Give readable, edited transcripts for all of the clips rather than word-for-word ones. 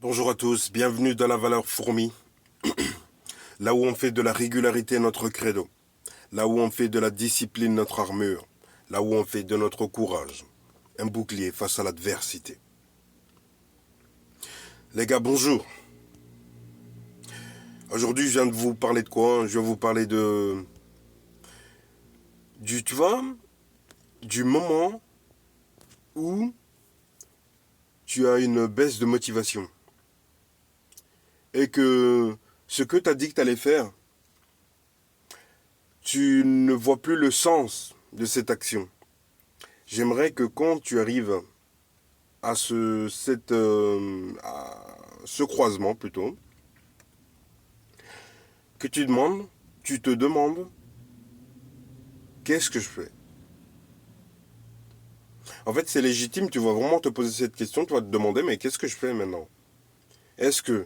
Bonjour à tous, bienvenue dans la valeur fourmi, là où on fait de la régularité notre credo, là où on fait de la discipline notre armure, là où on fait de notre courage un bouclier face à l'adversité. Les gars, bonjour. Aujourd'hui, je viens de vous parler de quoi? Je vais vous parler du moment où tu as une baisse de motivation et que ce que tu as dit que tu allais faire, tu ne vois plus le sens de cette action. J'aimerais que quand tu arrives à ce croisement plutôt, que tu te demandes, qu'est-ce que je fais? En fait, c'est légitime, tu vas vraiment te poser cette question, tu vas te demander, mais qu'est-ce que je fais maintenant? Est-ce que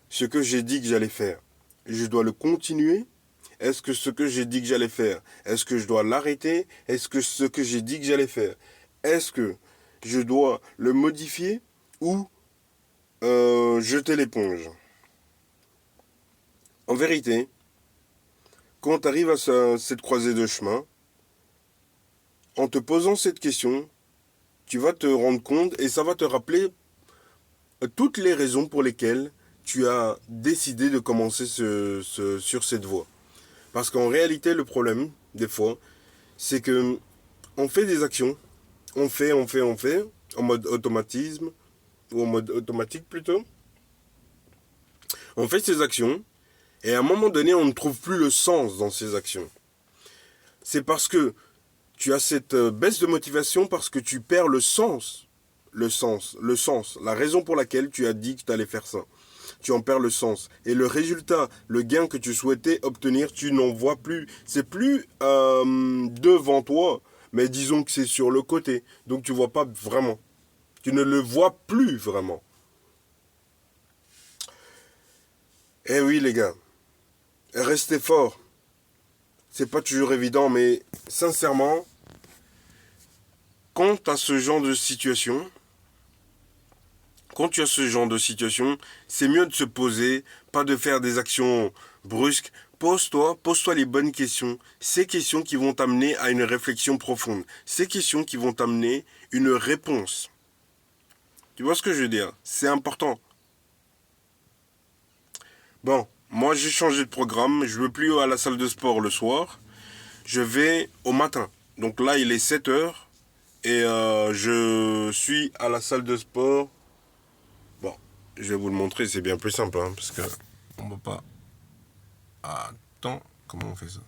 ce que j'ai dit que j'allais faire, je dois le continuer? Est-ce que ce que j'ai dit que j'allais faire, est-ce que je dois l'arrêter? Est-ce que ce que j'ai dit que j'allais faire, est-ce que je dois le modifier ou jeter l'éponge? En vérité, quand tu arrives à cette croisée de chemin, en te posant cette question, tu vas te rendre compte et ça va te rappeler toutes les raisons pour lesquelles tu as décidé de commencer sur cette voie. Parce qu'en réalité, le problème, des fois, c'est que on fait des actions, on fait, en mode automatisme, ou en mode automatique plutôt. On fait ces actions, et à un moment donné, on ne trouve plus le sens dans ces actions. C'est parce que tu as cette baisse de motivation parce que tu perds le sens. La raison pour laquelle tu as dit que tu allais faire ça. Tu en perds le sens. Et le résultat, le gain que tu souhaitais obtenir, tu n'en vois plus. C'est plus devant toi, mais disons que c'est sur le côté. Donc tu ne vois pas vraiment. Tu ne le vois plus vraiment. Eh oui les gars, restez forts. C'est pas toujours évident, mais sincèrement, quand tu as ce genre de situation, c'est mieux de se poser, pas de faire des actions brusques. Pose-toi les bonnes questions. Ces questions qui vont t'amener à une réflexion profonde. Ces questions qui vont t'amener une réponse. Tu vois ce que je veux dire? C'est important. Bon, moi j'ai changé de programme. Je ne veux plus à la salle de sport le soir. Je vais au matin. Donc là, il est 7 heures. Et je suis à la salle de sport. Bon, je vais vous le montrer, c'est bien plus simple, hein, parce que on va pas. Attends, comment on fait ça?